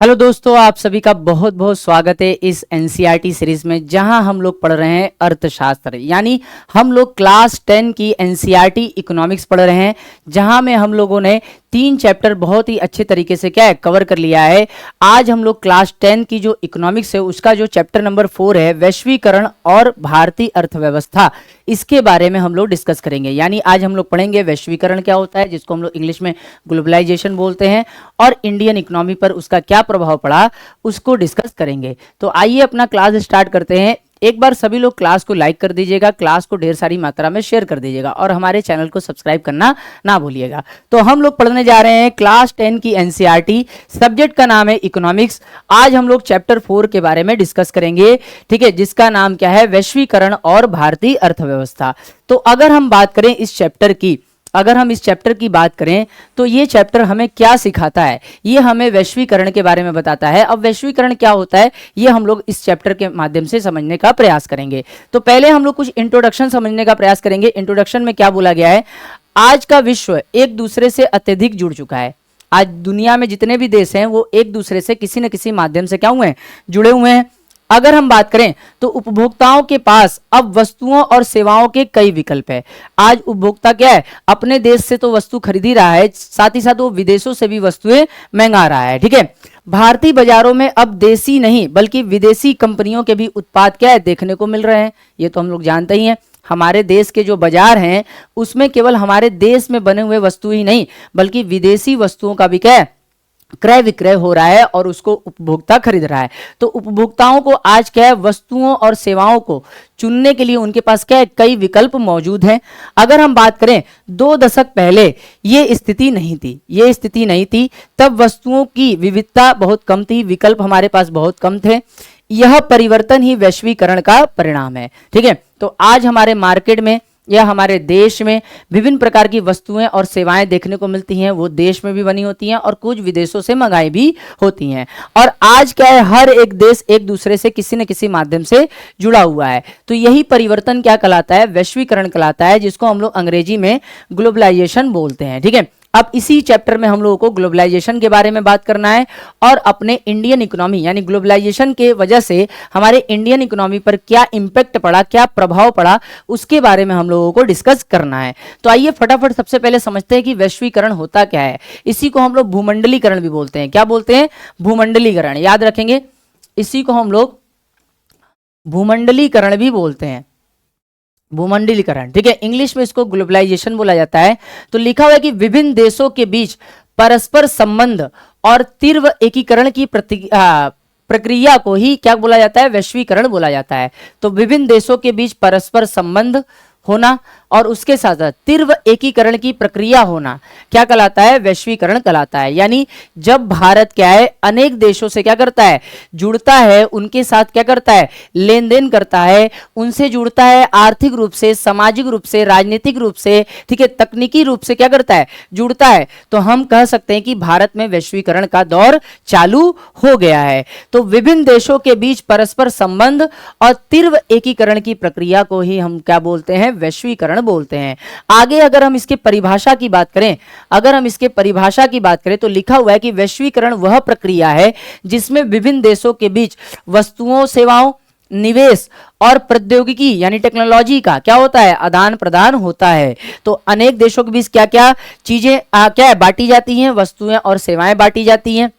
Hello दोस्तों, आप सभी का बहुत बहुत स्वागत है इस एनसीईआरटी सीरीज में, जहां हम लोग पढ़ रहे हैं अर्थशास्त्र। यानी हम लोग क्लास 10 की एनसीईआरटी इकोनॉमिक्स पढ़ रहे हैं, जहां में हम लोगों ने 3 चैप्टर बहुत ही अच्छे तरीके से क्या है कवर कर लिया है। आज हम लोग क्लास 10 की जो इकोनॉमिक्स है उसका जो चैप्टर नंबर 4 है, वैश्वीकरण और भारतीय अर्थव्यवस्था, इसके बारे में हम लोग डिस्कस करेंगे। यानी आज हम लोग पढ़ेंगे वैश्वीकरण क्या होता है, जिसको हम लोग इंग्लिश में ग्लोबलाइजेशन बोलते हैं, और इंडियन इकोनॉमी पर उसका क्या प्रभाव पड़ा उसको डिस्कस करेंगे। तो आइए अपना क्लास स्टार्ट करते हैं। एक बार सभी लोग क्लास को लाइक कर दीजिएगा, क्लास को ढेर सारी मात्रा में शेयर कर दीजिएगा, और हमारे चैनल को सब्सक्राइब करना ना भूलिएगा। तो हम लोग पढ़ने जा रहे हैं क्लास 10 की एनसीईआरटी। सब्जेक्ट का नाम है इकोनॉमिक्स। आज हम लोग चैप्टर 4 के बारे में डिस्कस करेंगे, ठीक है, जिसका नाम क्या है, वैश्वीकरण और भारतीय अर्थव्यवस्था। तो अगर हम बात करें इस चैप्टर की बात करें तो ये चैप्टर हमें क्या सिखाता है, ये हमें वैश्वीकरण के बारे में बताता है। अब वैश्वीकरण क्या होता है, ये हम लोग इस चैप्टर के माध्यम से समझने का प्रयास करेंगे। तो पहले हम लोग कुछ इंट्रोडक्शन समझने का प्रयास करेंगे। इंट्रोडक्शन में क्या बोला गया है, आज का विश्व एक दूसरे से अत्यधिक जुड़ चुका है। आज दुनिया में जितने भी देश हैं वो एक दूसरे से किसी न किसी माध्यम से क्या हुए हैं, जुड़े हुए हैं। अगर हम बात करें तो उपभोक्ताओं के पास अब वस्तुओं और सेवाओं के कई विकल्प है। आज उपभोक्ता क्या है, अपने देश से तो वस्तु खरीद ही रहा है, साथ ही साथ वो विदेशों से भी वस्तुएं मंगा रहा है, ठीक है। भारतीय बाजारों में अब देसी नहीं बल्कि विदेशी कंपनियों के भी उत्पाद क्या है देखने को मिल रहे हैं। ये तो हम लोग जानते ही हैं। हमारे देश के जो बाजार हैं उसमें केवल हमारे देश में बने हुए वस्तु ही नहीं बल्कि विदेशी वस्तुओं का भी क्या है क्रय विक्रय हो रहा है, और उसको उपभोक्ता खरीद रहा है। तो उपभोक्ताओं को आज क्या है, वस्तुओं और सेवाओं को चुनने के लिए उनके पास क्या है, कई विकल्प मौजूद हैं। अगर हम बात करें 2 दशक पहले ये स्थिति नहीं थी। तब वस्तुओं की विविधता बहुत कम थी, विकल्प हमारे पास बहुत कम थे। यह परिवर्तन ही वैश्वीकरण का परिणाम है, ठीक है। तो आज हमारे मार्केट में या हमारे देश में विभिन्न प्रकार की वस्तुएं और सेवाएं देखने को मिलती हैं। वो देश में भी बनी होती हैं और कुछ विदेशों से मंगाई भी होती हैं। और आज क्या है, हर एक देश एक दूसरे से किसी न किसी माध्यम से जुड़ा हुआ है। तो यही परिवर्तन क्या कहलाता है, वैश्वीकरण कहलाता है, जिसको हम लोग अंग्रेजी में ग्लोबलाइजेशन बोलते हैं, ठीक है। अब इसी चैप्टर में हम लोगों को ग्लोबलाइजेशन के बारे में बात करना है, और अपने इंडियन इकोनॉमी यानी ग्लोबलाइजेशन के वजह से हमारे इंडियन इकोनॉमी पर क्या इंपैक्ट पड़ा, क्या प्रभाव पड़ा, उसके बारे में हम लोगों को डिस्कस करना है। तो आइए फटाफट सबसे पहले समझते हैं कि वैश्वीकरण होता क्या है। इसी को हम लोग भूमंडलीकरण भी बोलते हैं। क्या बोलते हैं, भूमंडलीकरण, याद रखेंगे। इसी को हम लोग भूमंडलीकरण भी बोलते हैं, भूमंडलीकरण, ठीक है। इंग्लिश में इसको ग्लोबलाइजेशन बोला जाता है। तो लिखा हुआ है कि विभिन्न देशों के बीच परस्पर संबंध और तीव्र एकीकरण की प्रक्रिया को ही क्या बोला जाता है, वैश्वीकरण बोला जाता है। तो विभिन्न देशों के बीच परस्पर संबंध होना और उसके साथ साथ तीव्र एकीकरण की प्रक्रिया होना क्या कहलाता है, वैश्वीकरण कहलाता है। यानी जब भारत क्या है, अनेक देशों से क्या करता है, जुड़ता है, उनके साथ क्या करता है, लेन देन करता है, उनसे जुड़ता है, आर्थिक रूप से, सामाजिक रूप से, राजनीतिक रूप से, ठीक है, तकनीकी रूप से क्या करता है, जुड़ता है, तो हम कह सकते हैं कि भारत में वैश्वीकरण का दौर चालू हो गया है। तो विभिन्न देशों के बीच परस्पर संबंध और तीव्र एकीकरण की प्रक्रिया को ही हम क्या बोलते हैं, वैश्वीकरण बोलते हैं। आगे अगर हम इसके परिभाषा की बात करें, तो लिखा हुआ है कि वैश्वीकरण वह प्रक्रिया है जिसमें विभिन्न देशों के बीच वस्तुओं, सेवाओं, निवेश और प्रौद्योगिकी यानी टेक्नोलॉजी का क्या होता है, आदान प्रदान होता है। तो अनेक देशों के बीच क्या क्या चीजें क्या है, बांटी जाती हैं, वस्तुएं और सेवाएं बांटी जाती हैं,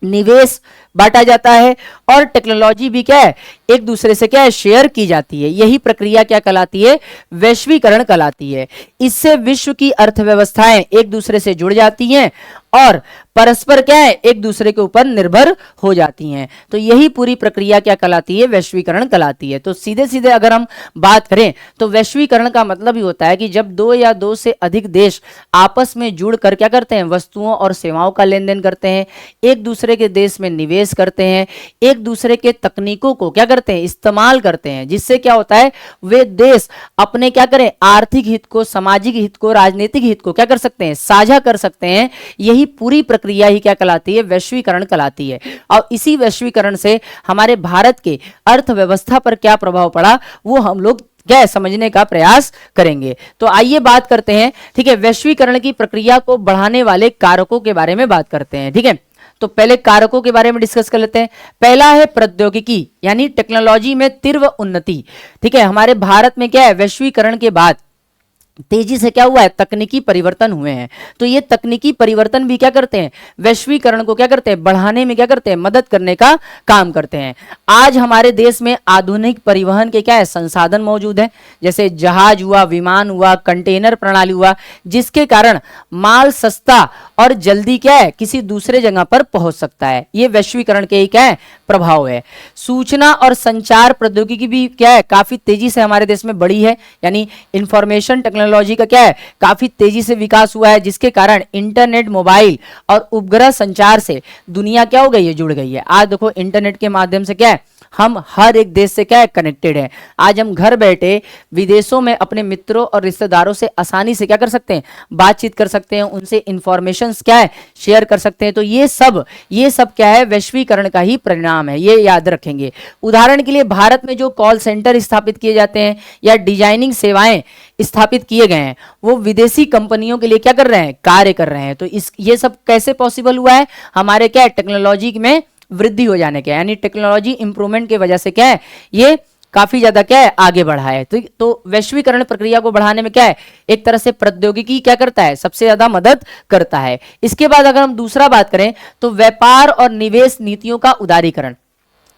निवेश बांटा जाता है, और टेक्नोलॉजी भी क्या है, एक दूसरे से क्या है, शेयर की जाती है। यही प्रक्रिया क्या कहलाती है, वैश्वीकरण कहलाती है। इससे विश्व की अर्थव्यवस्थाएं एक दूसरे से जुड़ जाती हैं और परस्पर क्या है, एक दूसरे के ऊपर निर्भर हो जाती हैं। तो यही पूरी प्रक्रिया क्या कहलाती है, वैश्वीकरण कहलाती है। तो सीधे सीधे अगर हम बात करें तो वैश्वीकरण का मतलब ही होता है कि जब 2 या 2 से अधिक देश आपस में जुड़कर क्या करते हैं, वस्तुओं और सेवाओं का लेन देन करते हैं, एक दूसरे के देश में निवेश करते हैं, एक दूसरे के तकनीकों को क्या करते हैं, इस्तेमाल करते हैं, जिससे क्या होता है, वे देश अपने क्या करें, आर्थिक हित को, सामाजिक हित को, राजनीतिक हित को क्या कर सकते हैं, साझा कर सकते हैं। यही पूरी प्रक्रिया ही क्या कहलाती है, वैश्वीकरण कहलाती है। और इसी वैश्वीकरण से हमारे भारत के अर्थव्यवस्था पर क्या प्रभाव पड़ा वो हम लोग क्या समझने का प्रयास करेंगे। तो आइए बात करते हैं, ठीक है, वैश्वीकरण की प्रक्रिया को बढ़ाने वाले कारकों के बारे में बात करते हैं, ठीक है। तो पहले कारकों के बारे में डिस्कस कर लेते हैं। पहला है प्रौद्योगिकी, यानी टेक्नोलॉजी में तीव्र उन्नति। ठीक है, हमारे भारत में क्या है, वैश्वीकरण के बाद तेजी से क्या हुआ है, तकनीकी परिवर्तन हुए हैं। तो ये तकनीकी परिवर्तन भी क्या करते हैं, वैश्वीकरण को क्या करते हैं, बढ़ाने में क्या करते हैं, मदद करने का काम करते हैं। आज हमारे देश में आधुनिक परिवहन के क्या है, संसाधन मौजूद हैं, जैसे जहाज हुआ, विमान हुआ, कंटेनर प्रणाली हुआ, जिसके कारण माल सस्ता और जल्दी क्या है, किसी दूसरे जगह पर पहुंच सकता है। ये वैश्वीकरण के क्या है, प्रभाव है। सूचना और संचार प्रौद्योगिकी भी क्या है, काफी तेजी से हमारे देश में बढ़ी है, यानी इंफॉर्मेशन टेक्नोलॉजी का क्या है, काफी तेजी से विकास हुआ है, जिसके कारण इंटरनेट, मोबाइल और उपग्रह संचार से दुनिया क्या हो गई है, जुड़ गई है। आज देखो इंटरनेट के माध्यम से क्या है, हम हर एक देश से क्या है, कनेक्टेड है। आज हम घर बैठे विदेशों में अपने मित्रों और रिश्तेदारों से आसानी से क्या कर सकते हैं, बातचीत कर सकते हैं, उनसे इंफॉर्मेशन क्या है, शेयर कर सकते हैं। तो ये सब क्या है, वैश्वीकरण का ही परिणाम है, ये याद रखेंगे। उदाहरण के लिए भारत में जो कॉल सेंटर स्थापित किए जाते हैं या डिजाइनिंग सेवाएं स्थापित किए गए हैं, वो विदेशी कंपनियों के लिए क्या कर रहे हैं, कार्य कर रहे हैं। तो ये सब कैसे पॉसिबल हुआ है, हमारे क्या है, टेक्नोलॉजी में वृद्धि हो जाने के, यानी टेक्नोलॉजी इंप्रूवमेंट की वजह से क्या है, ये काफी ज्यादा क्या है, आगे बढ़ा है। तो वैश्वीकरण प्रक्रिया को बढ़ाने में क्या है, एक तरह से प्रौद्योगिकी क्या करता है, सबसे ज्यादा मदद करता है। इसके बाद अगर हम दूसरा बात करें तो व्यापार और निवेश नीतियों का उदारीकरण।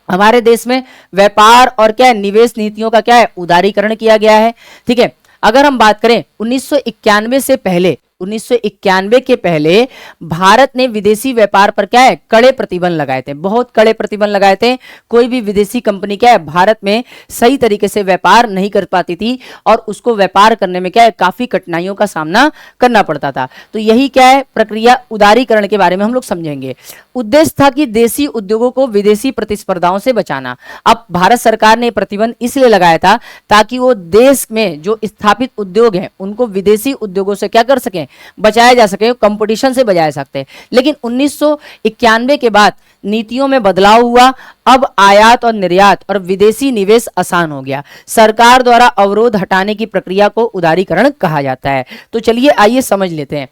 हमारे देश में व्यापार और क्या है, निवेश नीतियों का क्या है, उदारीकरण किया गया है। ठीक है, अगर हम बात करें 1991 से पहले, 1991 के पहले भारत ने विदेशी व्यापार पर क्या है, कड़े प्रतिबंध लगाए थे, बहुत कड़े प्रतिबंध लगाए थे। कोई भी विदेशी कंपनी क्या है, भारत में सही तरीके से व्यापार नहीं कर पाती थी और उसको व्यापार करने में क्या है, काफी कठिनाइयों का सामना करना पड़ता था। तो यही क्या है, प्रक्रिया उदारीकरण के बारे में हम लोग समझेंगे। उद्देश्य था कि देशी उद्योगों को विदेशी प्रतिस्पर्धाओं से बचाना। अब भारत सरकार ने प्रतिबंध इसलिए लगाया था ताकि वो देश में जो स्थापित उद्योग हैं उनको विदेशी उद्योगों से क्या कर सकें, बचाया जा सके, कंपटीशन से बचाया सकते हैं। लेकिन 1991 के बाद नीतियों में बदलाव हुआ। अब आयात और निर्यात और विदेशी निवेश आसान हो गया। सरकार द्वारा अवरोध हटाने की प्रक्रिया को उदारीकरण कहा जाता है। तो चलिए आइए समझ लेते हैं।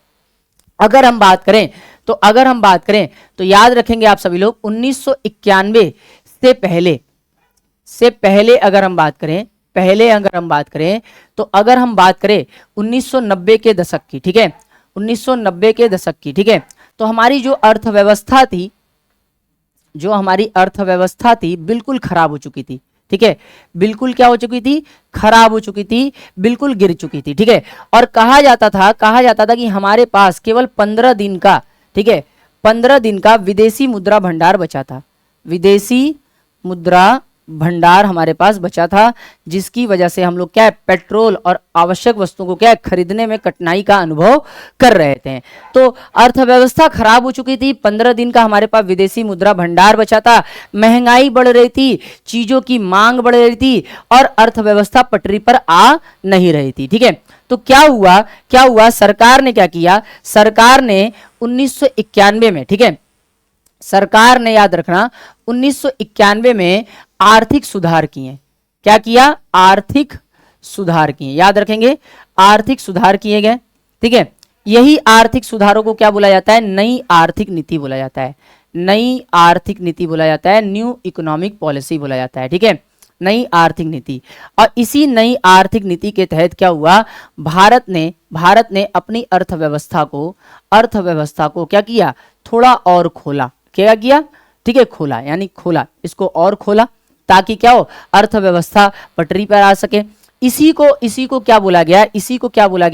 अगर हम बात करें तो याद रखेंगे आप सभी लोग, 1991 से पहले अगर हम बात करें तो अगर हम बात करें 1990 के दशक की, ठीक है, 1990 के दशक की, ठीक है, तो हमारी जो अर्थव्यवस्था थी बिल्कुल खराब हो चुकी थी। ठीक है, बिल्कुल क्या हो चुकी थी, खराब हो चुकी थी, बिल्कुल गिर चुकी थी। ठीक है, और कहा जाता था कि हमारे पास केवल 15 दिन का, ठीक है, 15 दिन का विदेशी मुद्रा भंडार बचा था। विदेशी मुद्रा भंडार हमारे पास बचा था, जिसकी वजह से हम लोग क्या है, पेट्रोल और आवश्यक वस्तुओं को क्या है, खरीदने में कठिनाई का अनुभव कर रहे थे। तो अर्थव्यवस्था खराब हो चुकी थी, 15 दिन का हमारे पास विदेशी मुद्रा भंडार बचा था, महंगाई बढ़ रही थी, चीजों की मांग बढ़ रही थी और अर्थव्यवस्था पटरी पर आ नहीं रही थी। ठीक है, तो क्या हुआ, सरकार ने क्या किया, सरकार ने 1991 में, ठीक है, सरकार ने याद रखना 1991 में आर्थिक सुधार किए। क्या किया, आर्थिक सुधार किए, याद रखेंगे, आर्थिक सुधार किए गए। ठीक है, यही आर्थिक सुधारों को क्या बोला जाता है, नई आर्थिक नीति बोला जाता है। नई आर्थिक नीति बोला जाता है, न्यू इकोनॉमिक पॉलिसी बोला जाता है। ठीक है, नई आर्थिक नीति। और इसी नई आर्थिक नीति के तहत क्या हुआ, भारत ने अपनी अर्थव्यवस्था को क्या किया, थोड़ा और खोला। क्या किया, ठीक है, खोला, यानी खोला, इसको और खोला ताकि क्या हो, अर्थव्यवस्था पटरी पर आ सके। इसी को क्या बोला गया,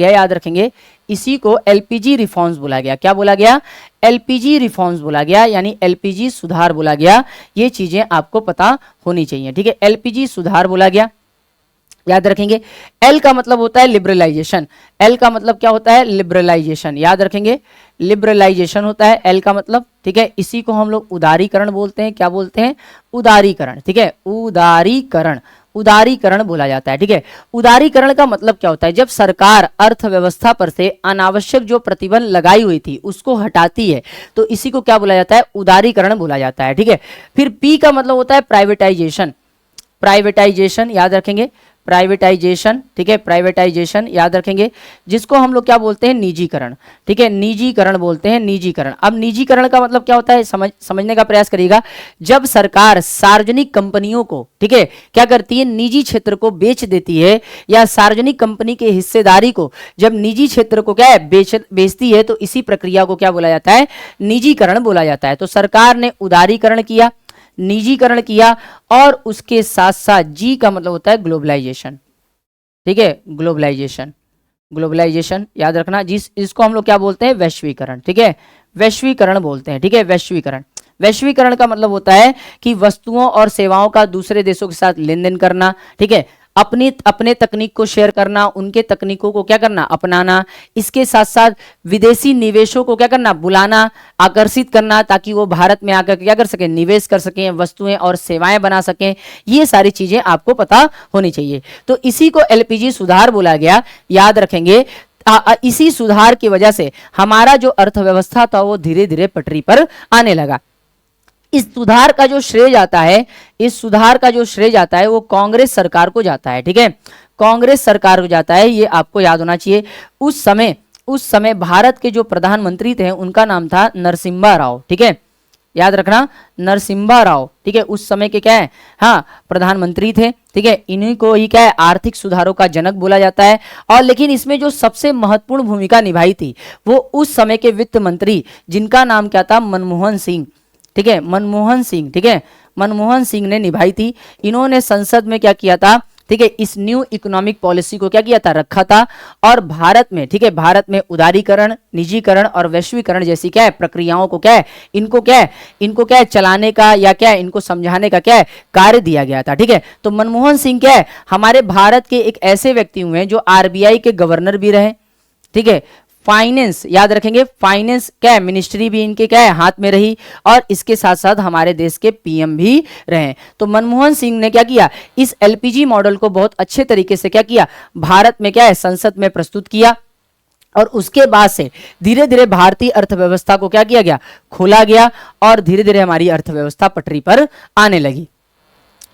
याद रखेंगे, इसी को एलपीजी रिफॉर्म्स बोला गया। क्या बोला गया, एलपीजी रिफॉर्म्स बोला गया, यानी एलपीजी सुधार बोला गया। ये चीजें आपको पता होनी चाहिए। ठीक है, एलपीजी सुधार बोला गया, याद रखेंगे। एल का मतलब होता है लिबरलाइजेशन। एल का मतलब क्या होता है, लिबरलाइजेशन, याद रखेंगे, लिबरलाइजेशन होता है एल का मतलब। ठीक है, इसी को हम लोग उदारीकरण बोलते हैं। क्या बोलते हैं, उदारीकरण। ठीक है, उदारीकरण बोला जाता है। ठीक है, उदारीकरण का मतलब क्या होता है, जब सरकार अर्थव्यवस्था पर से अनावश्यक जो प्रतिबंध लगाई हुई थी उसको हटाती है, तो इसी को क्या बोला जाता है, उदारीकरण बोला जाता है। ठीक है, फिर पी का मतलब होता है प्राइवेटाइजेशन। प्राइवेटाइजेशन, याद रखेंगे, प्राइवेटाइजेशन, ठीक है, प्राइवेटाइजेशन याद रखेंगे, जिसको हम लोग क्या बोलते हैं, निजीकरण, ठीक है, निजीकरण बोलते हैं, निजीकरण। अब निजीकरण का मतलब क्या होता है, समझने का प्रयास करिएगा। जब सरकार सार्वजनिक कंपनियों को, ठीक है, क्या करती है, निजी क्षेत्र को बेच देती है, या सार्वजनिक कंपनी के हिस्सेदारी को जब निजी क्षेत्र को क्या है, बेचती है, तो इसी प्रक्रिया को क्या बोला जाता है, निजीकरण बोला जाता है। तो सरकार ने उदारीकरण किया, निजीकरण किया, और उसके साथ साथ जी का मतलब होता है ग्लोबलाइजेशन, ठीक है, ग्लोबलाइजेशन, ग्लोबलाइजेशन याद रखना, इसको हम लोग क्या बोलते हैं, वैश्वीकरण, ठीक है, वैश्वीकरण बोलते हैं, ठीक है, वैश्वीकरण। वैश्वीकरण का मतलब होता है कि वस्तुओं और सेवाओं का दूसरे देशों के साथ लेन देन करना, ठीक है, अपने तकनीक को शेयर करना, उनके तकनीकों को क्या करना, अपनाना, इसके साथ साथ विदेशी निवेशों को क्या करना, बुलाना, आकर्षित करना, ताकि वो भारत में आकर क्या कर सकें, निवेश कर सकें, वस्तुएं और सेवाएं बना सकें। ये सारी चीजें आपको पता होनी चाहिए। तो इसी को एलपीजी सुधार बोला गया, याद रखेंगे। इसी सुधार की वजह से हमारा जो अर्थव्यवस्था था वो धीरे धीरे पटरी पर आने लगा। इस सुधार का जो श्रेय जाता है, इस सुधार का जो श्रेय जाता है वो कांग्रेस सरकार को जाता है, ठीक है, कांग्रेस सरकार को जाता है, ये आपको याद होना चाहिए। उस समय भारत के जो प्रधानमंत्री थे उनका नाम था नरसिम्हा राव, ठीक है, याद रखना, नरसिम्हा राव, ठीक है, उस समय के क्या है, हाँ, प्रधानमंत्री थे, ठीक है, इन्हीं को ही क्या है, आर्थिक सुधारों का जनक बोला जाता है। और लेकिन इसमें जो सबसे महत्वपूर्ण भूमिका निभाई थी वो उस समय के वित्त मंत्री, जिनका नाम क्या था, मनमोहन सिंह, ठीक है, मनमोहन सिंह, ठीक है, मनमोहन सिंह ने निभाई थी। इन्होंने संसद में क्या किया था, ठीक है, इस न्यू इकोनॉमिक पॉलिसी को क्या किया था, रखा था। और भारत में, ठीक है, भारत में उदारीकरण, निजीकरण और वैश्वीकरण जैसी क्या है प्रक्रियाओं को क्या है, इनको क्या है चलाने का, या क्या है इनको समझाने का क्या है कार्य दिया गया था, ठीक है। तो मनमोहन सिंह क्या है, हमारे भारत के एक ऐसे व्यक्ति हुए हैं जो आरबीआई के गवर्नर भी रहे, ठीक है, फाइनेंस याद रखेंगे, फाइनेंस क्या है, मिनिस्ट्री भी इनके क्या है हाथ में रही, और इसके साथ साथ हमारे देश के पीएम भी रहे। तो मनमोहन सिंह ने क्या किया, इस एलपीजी मॉडल को बहुत अच्छे तरीके से क्या किया, भारत में क्या है, संसद में प्रस्तुत किया। और उसके बाद से धीरे धीरे भारतीय अर्थव्यवस्था को क्या किया गया, खोला गया, और धीरे धीरे हमारी अर्थव्यवस्था पटरी पर आने लगी।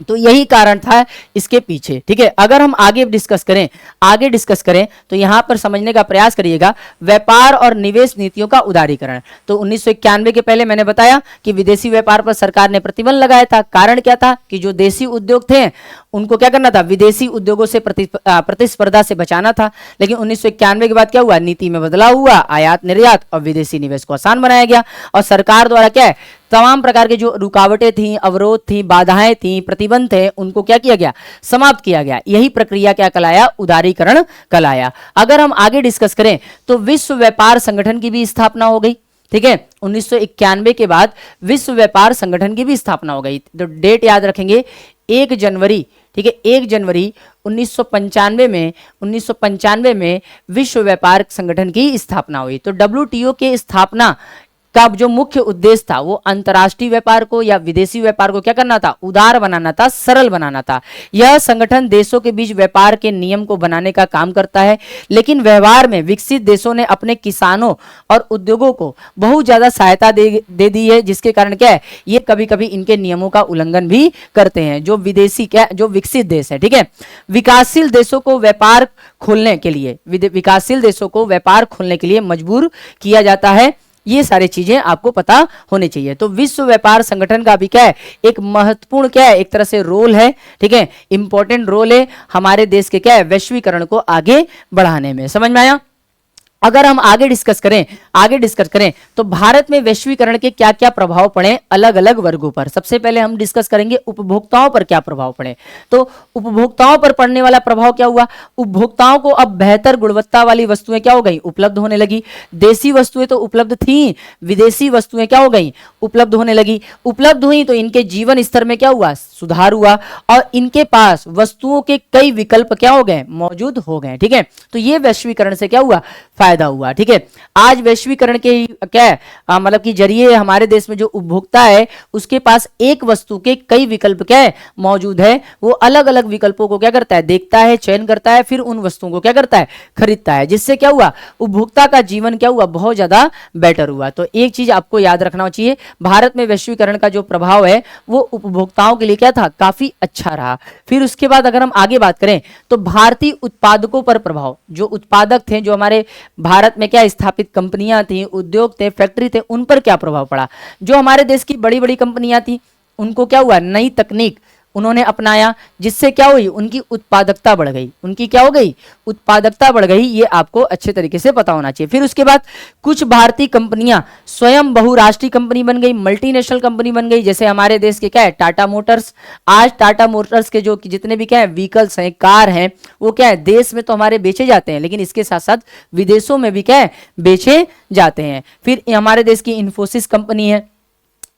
तो यही कारण था इसके पीछे, ठीक है। अगर हम आगे डिस्कस करें तो यहां पर समझने का प्रयास करिएगा, व्यापार और निवेश नीतियों का उदारीकरण। तो 1991 के पहले मैंने बताया कि विदेशी व्यापार पर सरकार ने प्रतिबंध लगाया था। कारण क्या था कि जो देसी उद्योग थे उनको क्या करना था, विदेशी उद्योगों से प्रतिस्पर्धा से बचाना था। लेकिन 1991 के बाद क्या हुआ, नीति में बदलाव हुआ, आयात निर्यात और विदेशी निवेश को आसान बनाया गया, और सरकार द्वारा क्या है, तमाम प्रकार के जो रुकावटें थी, अवरोध थी, बाधाएं थी, प्रतिबंध थे, उनको क्या किया गया, समाप्त किया गया। यही प्रक्रिया क्या कहलाया, उदारीकरण कहलाया। अगर हम आगे डिस्कस करें तो विश्व व्यापार संगठन की भी स्थापना हो गई, ठीक है। 1991 के बाद विश्व व्यापार संगठन की भी स्थापना हो गई। तो डेट याद रखेंगे, 1 जनवरी, ठीक है, 1 जनवरी 1995 में विश्व व्यापार संगठन की स्थापना हुई। तो डब्ल्यूटीओ के स्थापना का जो मुख्य उद्देश्य था वो अंतर्राष्ट्रीय व्यापार को या विदेशी व्यापार को क्या करना था, उदार बनाना था, सरल बनाना था। यह संगठन देशों के बीच व्यापार के नियम को बनाने का काम करता है, लेकिन व्यवहार में विकसित देशों ने अपने किसानों और उद्योगों को बहुत ज्यादा सहायता दे दी है, जिसके कारण क्या है, ये कभी कभी इनके नियमों का उल्लंघन भी करते हैं, जो विकसित देश है, ठीक है। विकासशील देशों को व्यापार खोलने के लिए मजबूर किया जाता है। ये सारी चीजें आपको पता होनी चाहिए। तो विश्व व्यापार संगठन का भी क्या है, एक महत्वपूर्ण क्या है, एक तरह से रोल है, ठीक है, इंपॉर्टेंट रोल है हमारे देश के क्या है, वैश्वीकरण को आगे बढ़ाने में। समझ में आया। अगर हम आगे डिस्कस करें तो भारत में वैश्वीकरण के क्या क्या प्रभाव पड़े अलग अलग वर्गों पर। सबसे पहले हम डिस्कस करेंगे उपभोक्ताओं पर क्या प्रभाव पड़े। तो उपभोक्ताओं पर पड़ने वाला प्रभाव क्या हुआ, उपभोक्ताओं को अब बेहतर गुणवत्ता वाली वस्तुएं क्या हो गई, उपलब्ध होने लगी। देसी वस्तुएं तो उपलब्ध थी, विदेशी वस्तुएं क्या हो गई, उपलब्ध होने लगी। उपलब्ध हुई तो इनके जीवन स्तर में क्या हुआ, सुधार हुआ, और इनके पास वस्तुओं के कई विकल्प क्या हो गए, मौजूद हो गए, ठीक है। तो ये वैश्वीकरण से क्या हुआ, फायदा फायदा हुआ। ठीक है, आज वैश्वीकरण के क्या है मतलब कि जरिए हमारे देश में जो उपभोक्ता है उसके पास एक वस्तु के कई विकल्प क्या है मौजूद है, वो अलग अलग विकल्पों को क्या करता है देखता है, चयन करता है, फिर उन वस्तुओं को क्या करता है खरीदता है, जिससे क्या हुआ उपभोक्ता का जीवन क्या हुआ बहुत ज्यादा बेटर हुआ। तो एक चीज आपको याद रखना चाहिए, भारत में वैश्वीकरण का जो प्रभाव है वो उपभोक्ताओं के लिए क्या था काफी अच्छा रहा। फिर उसके बाद अगर हम आगे बात करें तो भारतीय उत्पादकों पर प्रभाव, जो उत्पादक थे, जो हमारे भारत में क्या स्थापित कंपनियां थी, उद्योग थे, फैक्ट्री थे, उन पर क्या प्रभाव पड़ा। जो हमारे देश की बड़ी बड़ी कंपनियां थी उनको क्या हुआ नई तकनीक उन्होंने अपनाया, जिससे क्या हुई उनकी उत्पादकता बढ़ गई, उनकी क्या हो गई उत्पादकता बढ़ गई। ये आपको अच्छे तरीके से पता होना चाहिए। फिर उसके बाद कुछ भारतीय कंपनियां स्वयं बहुराष्ट्रीय कंपनी बन गई, मल्टीनेशनल कंपनी बन गई, जैसे हमारे देश के क्या है टाटा मोटर्स। आज टाटा मोटर्स के जो जितने भी क्या है व्हीकल्स हैं, कार हैं, वो क्या है देश में तो हमारे बेचे जाते हैं, लेकिन इसके साथ साथ विदेशों में भी क्या है बेचे जाते हैं। फिर हमारे देश की इन्फोसिस कंपनी है,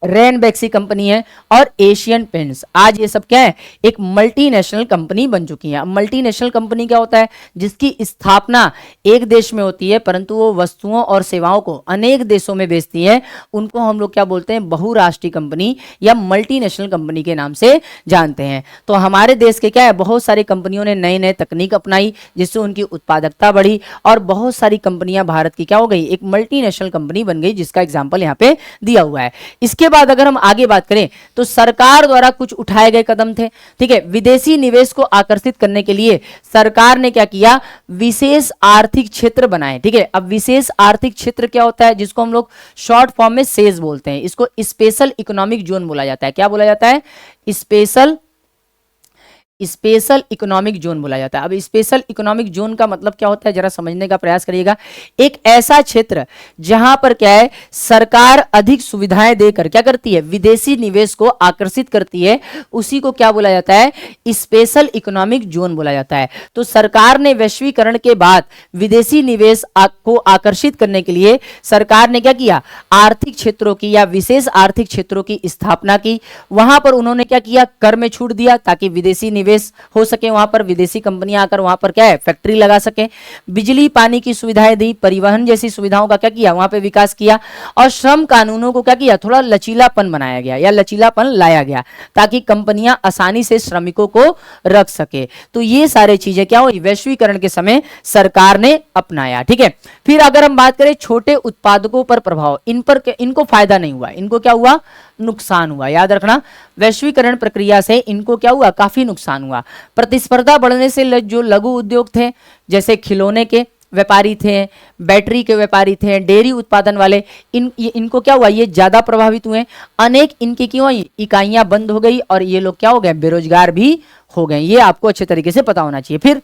रेनबैक्सी कंपनी है और एशियन पेंट्स, आज ये सब क्या है एक मल्टीनेशनल कंपनी बन चुकी है। मल्टीनेशनल कंपनी क्या होता है जिसकी स्थापना एक देश में होती है परंतु वो वस्तुओं और सेवाओं को अनेक देशों में बेचती है, उनको हम लोग क्या बोलते हैं बहुराष्ट्रीय कंपनी या मल्टीनेशनल कंपनी के नाम से जानते हैं। तो हमारे देश के क्या है बहुत सारी कंपनियों ने नए नए तकनीक अपनाई जिससे उनकी उत्पादकता बढ़ी और बहुत सारी कंपनियां भारत की क्या हो गई एक मल्टीनेशनल कंपनी बन गई, जिसका एग्जाम्पल यहाँ पे दिया हुआ है। इसके बाद अगर हम आगे बात करें तो सरकार द्वारा कुछ उठाए गए कदम थे। ठीक है, विदेशी निवेश को आकर्षित करने के लिए सरकार ने क्या किया विशेष आर्थिक क्षेत्र बनाए। ठीक है, अब विशेष आर्थिक क्षेत्र क्या होता है जिसको हम लोग शॉर्ट फॉर्म में सेज बोलते हैं, इसको स्पेशल इकोनॉमिक जोन बोला जाता है। क्या बोला जाता है स्पेशल इकोनॉमिक जोन बोला जाता है। अब स्पेशल इकोनॉमिक जोन का मतलब क्या होता है जरा समझने का प्रयास करिएगा। एक ऐसा क्षेत्र जहां पर क्या है सरकार अधिक सुविधाएं देकर क्या करती है विदेशी निवेश को आकर्षित करती है, उसी को क्या बोला जाता है स्पेशल इकोनॉमिक जोन बोला जाता है। तो सरकार ने वैश्वीकरण के बाद विदेशी निवेश को आकर्षित करने के लिए सरकार ने क्या किया आर्थिक क्षेत्रों की या विशेष आर्थिक क्षेत्रों की स्थापना की। वहां पर उन्होंने क्या किया कर में छूट दिया ताकि विदेशी निवेश हो सके, वहां पर विदेशी कंपनियां आकर वहां पर क्या है फैक्ट्री लगा सके। बिजली पानी की सुविधाएं दी, परिवहन जैसी सुविधाओं का क्या किया वहां पे विकास किया और श्रम कानूनों को क्या किया थोड़ा लचीलापन बनाया गया या लचीलापन लाया गया ताकि कंपनियां आसानी से श्रमिकों को रख सके। तो ये सारे चीजें क्या हुई वैश्वीकरण के समय सरकार ने अपनाया। ठीक है, फिर अगर हम बात करें छोटे उत्पादकों पर प्रभाव, इनको फायदा नहीं हुआ, इनको क्या हुआ नुकसान हुआ। याद रखना वैश्वीकरण प्रक्रिया से इनको क्या हुआ काफी नुकसान हुआ। प्रतिस्पर्धा बढ़ने से जो लघु उद्योग थे जैसे खिलौने के व्यापारी थे, बैटरी के व्यापारी थे, डेयरी उत्पादन वाले, इनको क्या हुआ ये ज्यादा प्रभावित हुए। अनेक इनकी क्यों इकाइयां बंद हो गई और ये लोग क्या हो गए बेरोजगार भी हो गए। ये आपको अच्छे तरीके से पता होना चाहिए। फिर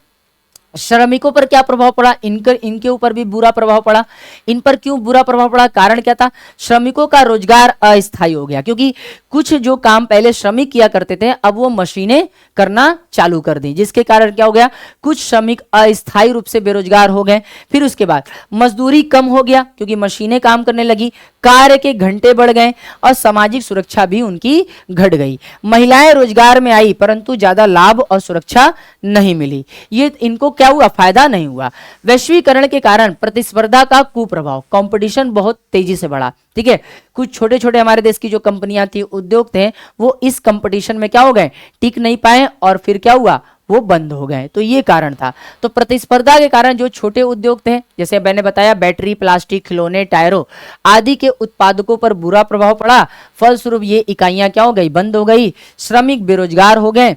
श्रमिकों पर क्या प्रभाव पड़ा, इनके ऊपर भी बुरा प्रभाव पड़ा। इन पर क्यों बुरा प्रभाव पड़ा, कारण क्या था श्रमिकों का रोजगार अस्थायी हो गया क्योंकि कुछ जो काम पहले श्रमिक किया करते थे अब वो मशीनें करना चालू कर दी, जिसके कारण क्या हो गया कुछ श्रमिक अस्थायी रूप से बेरोजगार हो गए। फिर उसके बाद मजदूरी कम हो गया क्योंकि मशीनें काम करने लगी, कार्य के घंटे बढ़ गए और सामाजिक सुरक्षा भी उनकी घट गई। महिलाएं रोजगार में आई परंतु ज्यादा लाभ और सुरक्षा नहीं मिली, ये इनको क्या हुआ फायदा नहीं हुआ। वैश्वीकरण के कारण प्रतिस्पर्धा का कुप्रभाव, कंपटीशन बहुत तेजी से बढ़ा। ठीक है, कुछ छोटे छोटे हमारे देश की जो कंपनियां थी उद्योग थे वो इस कंपटीशन में क्या हो गए टिक नहीं पाए और फिर क्या हुआ वो बंद हो गए। तो ये कारण था। तो प्रतिस्पर्धा के कारण जो छोटे उद्योग थे जैसे मैंने बताया बैटरी, प्लास्टिक, खिलौने, टायरों आदि के उत्पादकों पर बुरा प्रभाव पड़ा। फलस्वरूप ये इकाइयां क्या हो गई बंद हो गई, श्रमिक बेरोजगार हो गए।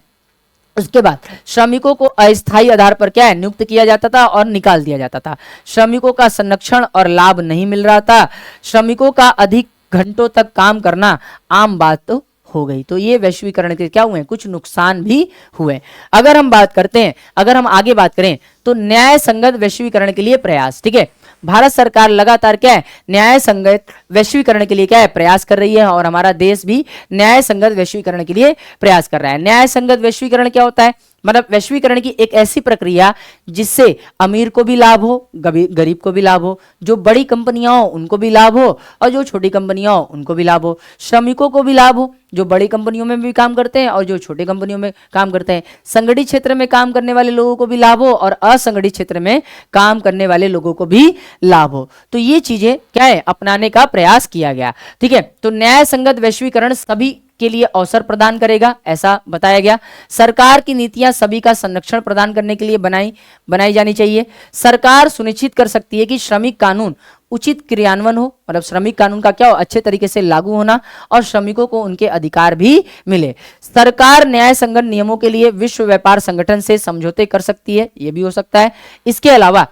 उसके बाद श्रमिकों को अस्थायी आधार पर क्या है नियुक्त किया जाता था और निकाल दिया जाता था। श्रमिकों का संरक्षण और लाभ नहीं मिल रहा था। श्रमिकों का अधिक घंटों तक काम करना आम बात तो हो गई। तो ये वैश्वीकरण के क्या हुए कुछ नुकसान भी हुए। अगर हम आगे बात करें तो न्याय संगत वैश्वीकरण के लिए प्रयास। ठीक है, भारत सरकार लगातार क्या है न्याय संगत वैश्वीकरण के लिए क्या है प्रयास कर रही है और हमारा देश भी न्याय संगत वैश्वीकरण के लिए प्रयास कर रहा है। न्याय संगत वैश्वीकरण क्या होता है मतलब वैश्वीकरण की एक ऐसी प्रक्रिया जिससे अमीर को भी लाभ हो, गरीब को भी लाभ हो, जो बड़ी कंपनियां हो उनको भी लाभ हो और जो छोटी कंपनियां हो उनको भी लाभ हो, श्रमिकों को भी लाभ हो जो बड़ी कंपनियों में भी काम करते हैं और जो छोटी कंपनियों में काम करते हैं, संगठित क्षेत्र में काम करने वाले लोगों को भी लाभ हो और असंगठित क्षेत्र में काम करने वाले लोगों को भी लाभ हो। तो ये चीजें क्या है, अपनाने का प्रयास किया गया। ठीक है, तो न्याय संगत वैश्वीकरण सभी के लिए अवसर प्रदान करेगा, ऐसा बताया गया। सरकार की नीतियां सभी का संरक्षण प्रदान करने के लिए बनाई जानी चाहिए। सरकार सुनिश्चित कर सकती है कि श्रमिक कानून उचित क्रियान्वयन हो, मतलब श्रमिक कानून का क्या हो, अच्छे तरीके से लागू होना और श्रमिकों को उनके अधिकार भी मिले। सरकार न्याय संगत नियमों के लिए विश्व व्यापार संगठन से समझौते कर सकती है, यह भी हो सकता है। इसके अलावा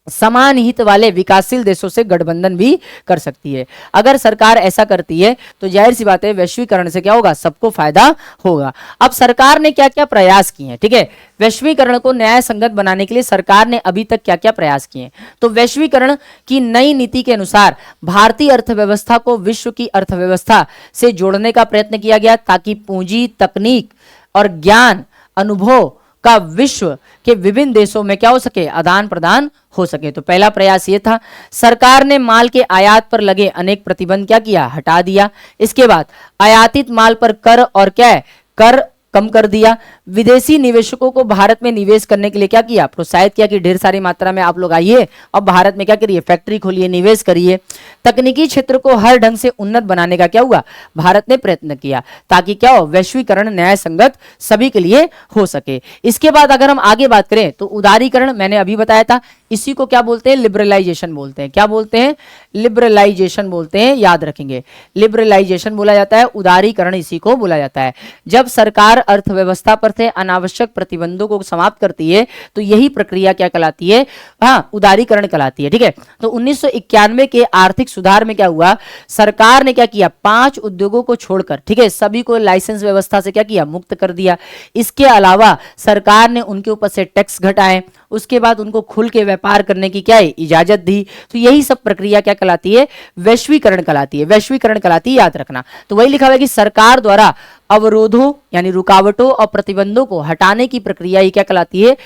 समान हित वाले विकासशील देशों से गठबंधन भी कर सकती है। अगर सरकार ऐसा करती है तो जाहिर सी बात है वैश्वीकरण से क्या होगा, सबको फायदा होगा। अब सरकार ने क्या क्या प्रयास किए हैं, ठीक है, वैश्वीकरण को न्याय संगत बनाने के लिए सरकार ने अभी तक क्या क्या प्रयास किए हैं। तो वैश्वीकरण की नई नीति के अनुसार भारतीय अर्थव्यवस्था को विश्व की अर्थव्यवस्था से जोड़ने का प्रयत्न किया गया ताकि पूंजी, तकनीक और ज्ञान अनुभव का विश्व के विभिन्न देशों में क्या हो सके, आदान प्रदान हो सके। तो पहला प्रयास ये था। सरकार ने माल के आयात पर लगे अनेक प्रतिबंध क्या किया, हटा दिया। इसके बाद आयातित माल पर कर और क्या है, कर कम कर दिया। विदेशी निवेशकों को भारत में निवेश करने के लिए क्या किया, प्रोत्साहित किया कि ढेर सारी मात्रा में आप लोग आइए और भारत में क्या करिए, फैक्ट्री खोलिए, निवेश करिए। तकनीकी क्षेत्र को हर ढंग से उन्नत बनाने का क्या हुआ, भारत ने प्रयत्न किया ताकि क्या हो, वैश्वीकरण न्याय संगत सभी के लिए हो सके। इसके बाद अगर हम आगे बात करें तो उदारीकरण मैंने अभी बताया था, इसी को क्या बोलते हैं, लिबरलाइजेशन बोलते हैं। क्या बोलते हैं, लिबरलाइजेशन बोलते हैं, याद रखेंगे, लिबरलाइजेशन बोला जाता है, उदारीकरण इसी को बोला जाता है। जब सरकार अर्थव्यवस्था पर थे अनावश्यक प्रतिबंधों को समाप्त करती है तो यही प्रक्रिया क्या कहलाती है, हाँ, उदारीकरण कहलाती है। ठीक है, तो 1991 के आर्थिक सुधार में क्या हुआ, सरकार ने क्या किया, 5 उद्योगों को छोड़कर, ठीक है, सभी को लाइसेंस व्यवस्था से क्या किया, मुक्त कर दिया। इसके अलावा सरकार ने उनके ऊपर से टैक्स घटाए, उसके बाद उनको खुल के व्यापार करने की क्या है, इजाजत दी। तो यही सब प्रक्रिया क्या कहलाती है, वैश्वीकरण कहलाती है, वैश्वीकरण कहलाती है, याद रखना। तो वही लिखा हुआ है कि सरकार द्वारा अवरोधों यानी रुकावटों और प्रतिबंधों को हटाने की प्रक्रिया ही क्या कहलाती है,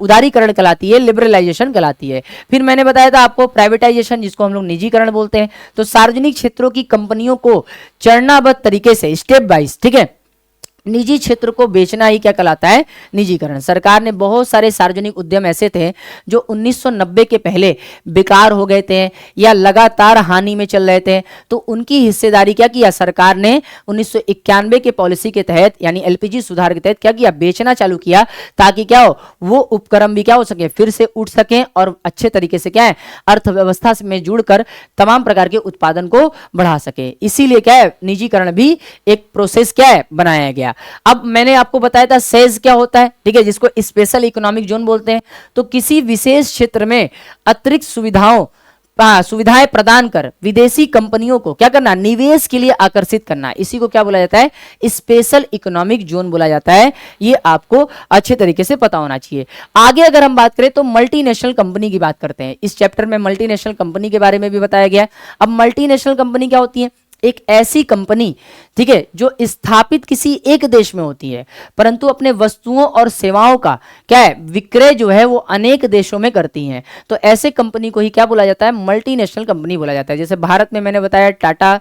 उदारीकरण कहलाती है, लिबरलाइजेशन कहलाती है। फिर मैंने बताया था आपको प्राइवेटाइजेशन, जिसको हम लोग निजीकरण बोलते हैं। तो सार्वजनिक क्षेत्रों की कंपनियों को चरणबद्ध तरीके से स्टेप वाइज, ठीक है, निजी क्षेत्र को बेचना ही क्या कहलाता है, निजीकरण। सरकार ने बहुत सारे सार्वजनिक उद्यम ऐसे थे जो 1990 के पहले बेकार हो गए थे या लगातार हानि में चल रहे थे, तो उनकी हिस्सेदारी क्या किया, सरकार ने 1991 के पॉलिसी के तहत यानी एलपीजी सुधार के तहत क्या किया, बेचना चालू किया, ताकि क्या हो, वो उपक्रम भी क्या हो सके, फिर से उठ सके और अच्छे तरीके से क्या है, अर्थव्यवस्था में जुड़कर तमाम प्रकार के उत्पादन को बढ़ा सके। इसीलिए क्या है, निजीकरण भी एक प्रोसेस क्या है, बनाया गया। अब मैंने आपको बताया था सेज क्या होता है, ठीक है, जिसको स्पेशल इकोनॉमिक जोन बोलते हैं। तो किसी विशेष क्षेत्र में अतिरिक्त सुविधाएं प्रदान कर विदेशी कंपनियों को क्या करना, निवेश के लिए आकर्षित करना, इसी को क्या बोला जाता है, स्पेशल इकोनॉमिक जोन बोला जाता है। ये आपको अच्छे तरीके से पता होना चाहिए। आगे अगर हम बात करें तो मल्टीनेशनल कंपनी की बात करते हैं। इस चैप्टर में मल्टीनेशनल कंपनी के बारे में भी बताया गया है। अब मल्टीनेशनल कंपनी क्या होती है, एक ऐसी कंपनी, ठीक है, जो स्थापित किसी एक देश में होती है परंतु अपने वस्तुओं और सेवाओं का क्या है, विक्रय जो है वो अनेक देशों में करती हैं। तो ऐसे कंपनी को ही क्या बोला जाता है, मल्टीनेशनल कंपनी बोला जाता है। जैसे भारत में मैंने बताया टाटा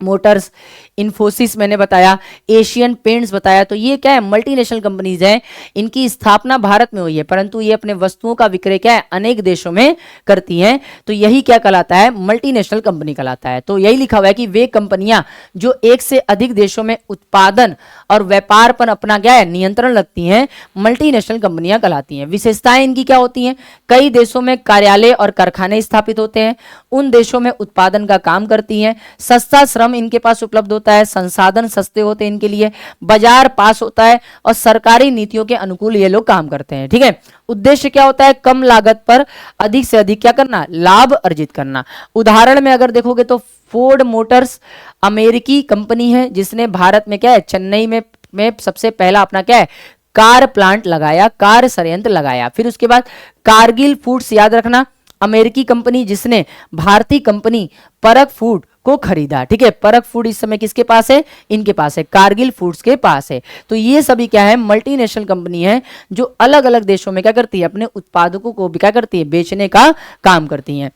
मोटर्स, इन्फोसिस मैंने बताया, एशियन पेंट्स बताया। तो ये क्या है, मल्टीनेशनल कंपनीज हैं। इनकी स्थापना भारत में हुई है परंतु ये अपने वस्तुओं का विक्रय क्या है, अनेक देशों में करती हैं। तो यही क्या कहलाता है, मल्टीनेशनल कंपनी कहलाता है। तो यही लिखा हुआ है कि वे कंपनियां जो एक से अधिक देशों में उत्पादन और व्यापार पर अपना क्या है, नियंत्रण रखती हैं, मल्टीनेशनल कंपनियां कहलाती हैं। विशेषताएं इनकी क्या होती हैं, कई देशों में कार्यालय और कारखाने स्थापित होते हैं, उन देशों में उत्पादन का काम करती हैं, सस्ता श्रम इनके पास उपलब्ध होता है, संसाधन सस्ते होते हैं इनके लिए, बाजार पास होता है और सरकारी नीतियों के अनुकूल ये लोग काम करते हैं। ठीक है, उद्देश्य क्या होता है, कम लागत पर अधिक से अधिक क्या करना, लाभ अर्जित करना। उदाहरण में अगर देखोगे तो फोर्ड मोटर्स अमेरिकी कंपनी है जिसने भारत में क्या है, चेन्नई में सबसे पहला अपना क्या है, कार प्लांट लगाया, कार संयंत्र लगाया। फिर उसके बाद कारगिल फूड्स, याद रखना, अमेरिकी कंपनी जिसने भारतीय कंपनी परक फूड को खरीदा। ठीक है, परख फूड इस समय किसके पास है? इनके पास है, कारगिल फूड्स के पास है। तो ये सभी क्या है? मल्टीनेशनल कंपनी है जो अलग अलग देशों में क्या करती है? अपने उत्पादकों को भी क्या करती है? बेचने का काम करती हैं।